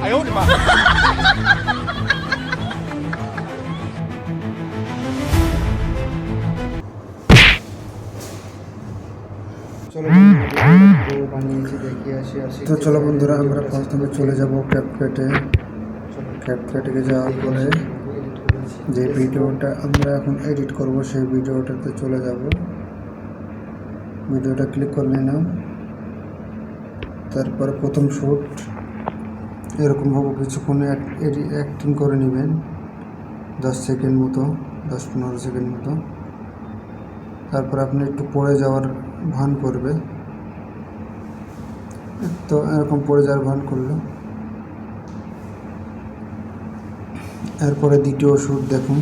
哎呦我的妈！ চলো বানিয়েছি দেখে আসি। তো চলো বন্ধুরা, আমরা প্রথমে চলে যাব ক্যাপকাটে। ক্যাপকাটে যাওয়ার পরে যে ভিডিওটা আমরা এখন এডিট করব সেই ভিডিওটাতে চলে যাব। ভিডিওটা ক্লিক করে নিলাম, তারপরে প্রথম শ্যুট এরকমভাবে কিছুক্ষণ অ্যাক্টিং করে নেবেন, 10 সেকেন্ড মতো, 10-15 সেকেন্ড মতো। তারপর আপনি একটু পড়ে যাওয়ার ভান করবে, তো এরকম পড়ে যাওয়ার ভান করলো। এরপরে দ্বিতীয় শ্যুট দেখুন।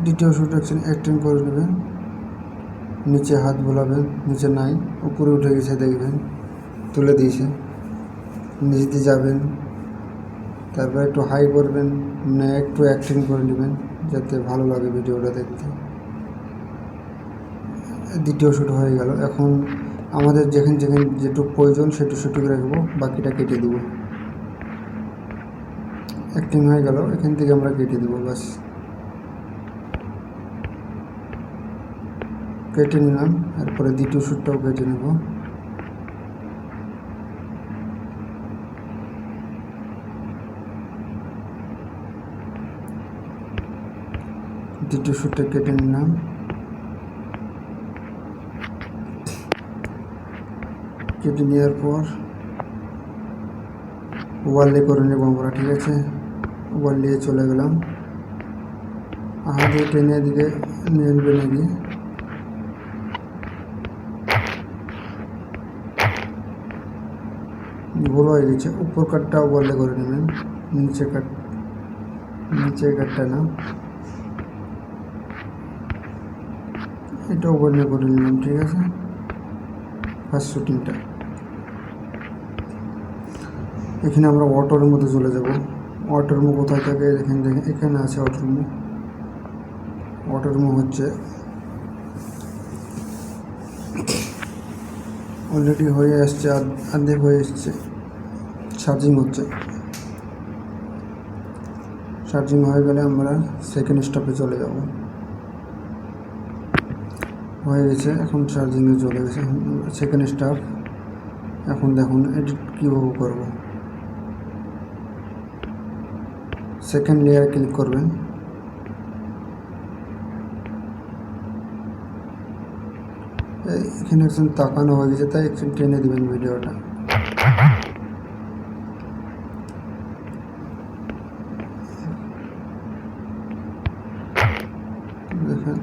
দ্বিতীয় শ্যুট অ্যাক্টিং করে নেবেন, নিচে হাত বোলাবেন, নিচে নাই, উপরে উঠে গেছে দেখবেন, তুলে দিয়েছে, নিচ দিয়ে যাবেন, তারপর একটু হাই করবেন, মানে একটু অ্যাক্টিং করে নেবেন যাতে ভালো লাগে ভিডিওটা দেখতে। দ্বিতীয় শ্যুট হয়ে গেল। এখন আমাদের যেখানে যেটুকু প্রয়োজন সেটুকু রাখবো, বাকিটা কেটে দেবো। অ্যাক্টিং হয়ে গেল, এখান থেকে আমরা কেটে দেবো, বাস কেটে নিলাম। এরপরে দ্বিতীয় শ্যুটটাও কেটে নেব। দ্বিতীয় শ্যুটটা কেটে নিলাম। কেটে নেওয়ার পর ওভারলে করে নেব আমরা, ঠিক আছে। ওভারলে চলে গেলাম, হাতে টেনে এদিকে নিয়ে নেবেন, এগিয়ে ভুল হয়ে গেছে। উপর কাটটা ওভারলে করে নেবেন, নিচে কাটটা না, এটা ওভারলে করে নিলাম, ঠিক আছে। ফার্স্ট শুটিংটা এখানে আমরা অটোর মধ্যে চলে যাব। অটোর মুখ কোথায় থাকে দেখেন, এখানে আছে অটোর মুখ। অটোর মুখ হচ্ছে অলরেডি হয়ে আসছে, অর্ধেক হয়ে এসছে, চার্জিং হচ্ছে। চার্জিং হয়ে গেলে আমরা সেকেন্ড স্টপে চলে যাব। হয়ে গেছে, এখন চার্জিংয়ে চলে গেছে সেকেন্ড স্টপ। এখন দেখুন এডিট কীভাবে করব। সেকেন্ড লেয়ার ক্লিক করবেন, এখানে একজন তাকানো হয়ে গেছে, তাই একটু টেনে দেবেন ভিডিওটা। দেখেন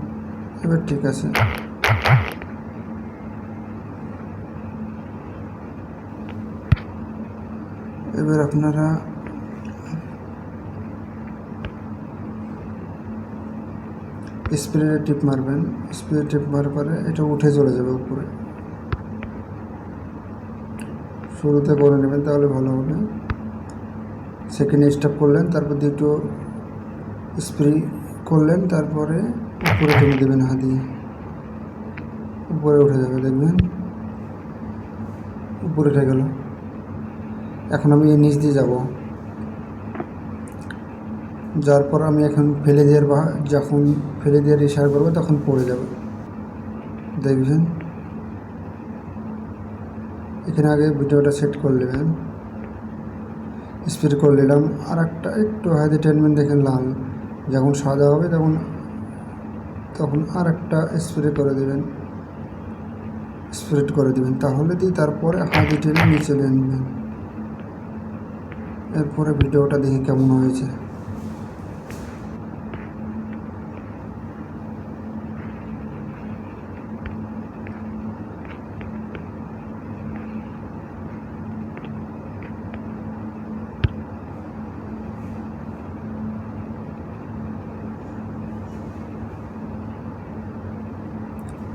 এবার ঠিক আছে। এবার আপনারা স্প্রে টিপ মারবেন। স্প্রে টিপ মারার পরে এটা উঠে চলে যাবে উপরে। শুরুতে করে নেবেন তাহলে ভালো হবে। সেকেন্ড স্টেপ করলেন, তারপর দ্বিতীয় স্প্রে করলেন, তারপরে উপরে টেনে দেবেন, হাত দিয়ে উপরে উঠে যাবে, দেখবেন উপরে উঠে গেল। এখন আমি এই নিচ দিয়ে যাব, যার পর আমি এখন যখন ফেলে দেওয়ার ইশারা করবো তখন পড়ে যাবে, দেখবেন। এখানে আগে ভিডিওটা সেট করে নেবেন, স্প্রে করে নিলাম। আর একটা একটু হাতে টেনমেন্ট, দেখেন লাল, যখন সাদা হবে তখন আর একটা স্প্রে করে দেবেন, স্প্রেড করে দেবেন, তাহলে তারপরে হাতে টেনে নিচে নেবেন। এরপরে ভিডিওটা দেখে কেমন হয়েছে।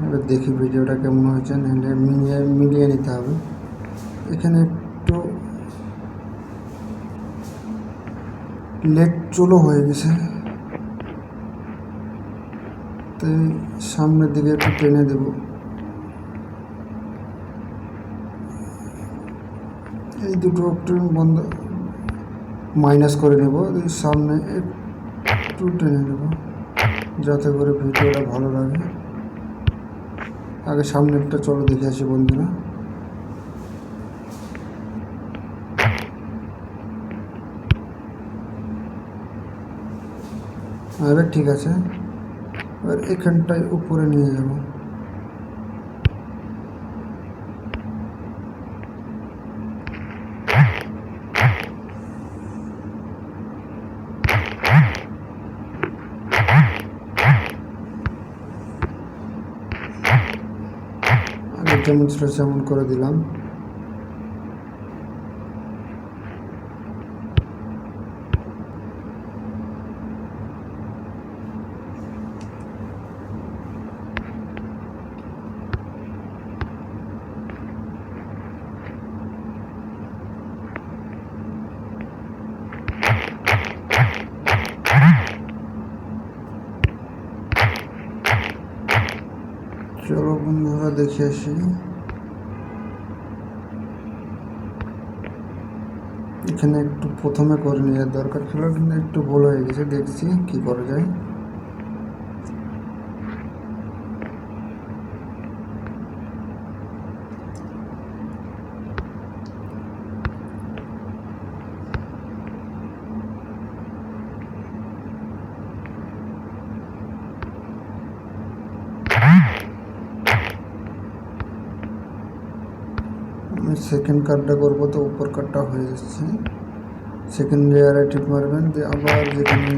এবার দেখি ভিডিওটা কেমন হয়েছে, নাহলে মিলিয়ে নিতে হবে। এখানে একটু লেট চলো হয়ে গেছে, তাই সামনের দিকে একটু টেনে দেব। এই দুটো একটু বন্ধ মাইনাস করে নেব, সামনে একটু টেনে নেব যাতে করে ভিডিওটা ভালো লাগে। আগে সামনেরটা চলো দেখে আসি বন্ধুরা। এবার ঠিক আছে, এবার এখানটায় উপরে নিয়ে যাব। আগে যেমন ছিল তেমন করে দিলাম। চলো বন্ধুরা দেখে আসি। এখানে একটু প্রথমে করে নেওয়ার দরকার ছিল, কিন্তু একটু ভুল হয়ে গেছে, দেখছি কি করা যায়। আমি সেকেন্ড কার্ডটা করবো, তো উপর কার্ডটা হয়ে যাচ্ছে। সেকেন্ড লেয়ারে টিপ মারবেন, দিয়ে আবার যেখানে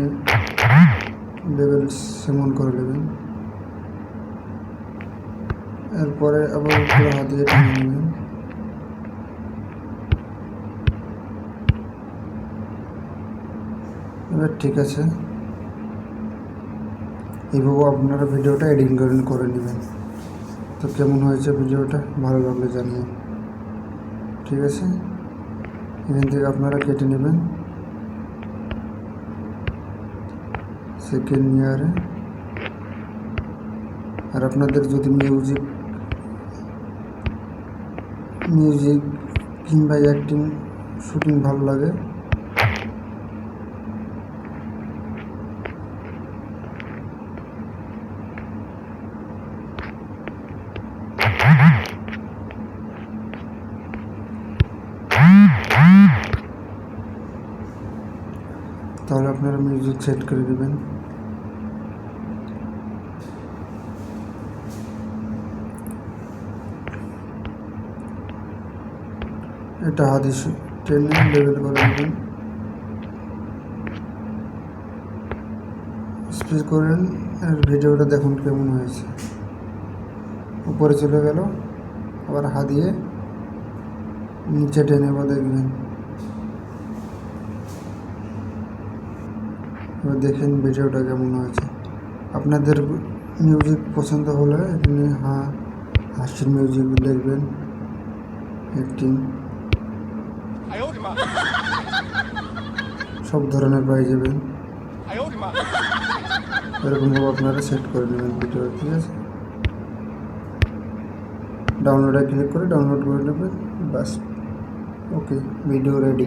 লেভেল সেমন করে নেবেন। এরপরে আবার উপরে হাত দিয়ে টেনে নেবেন। এবার ঠিক আছে, এইভাবে আপনারা ভিডিওটা এডিট করে নেবেন। তো কেমন হয়েছে ভিডিওটা, ভালো লাগলে জানিয়ে। ঠিক আছে, এখান থেকে আপনারা কেটে নেবেন সেকেন্ড ইয়ারে। আর আপনাদের যদি মিউজিক কিংবা অ্যাক্টিং শুটিং ভালো লাগে, তাহলে আপনারা মিউজিক সেট করে দেবেন। এটা হাতে টেনে লেভেল করে দেবেন, স্পেস করেন। আর ভিডিওটা দেখুন কেমন হয়েছে। উপরে চলে গেল, আবার হাত দিয়ে নিচে টেনে বা দেখবেন। এবার দেখেন ভিডিওটা কেমন হয়েছে। আপনাদের মিউজিক পছন্দ হলে এখানে হাসির মিউজিক দেখবেন, অ্যাক্টিং সব ধরনের পাই যাবেন। এরকমভাবে আপনারা সেট করে নেবেন ভিডিও। ঠিক আছে, ডাউনলোডে ক্লিক করে ডাউনলোড করে নেবেন, বাস। ওকে, ভিডিও রেডি।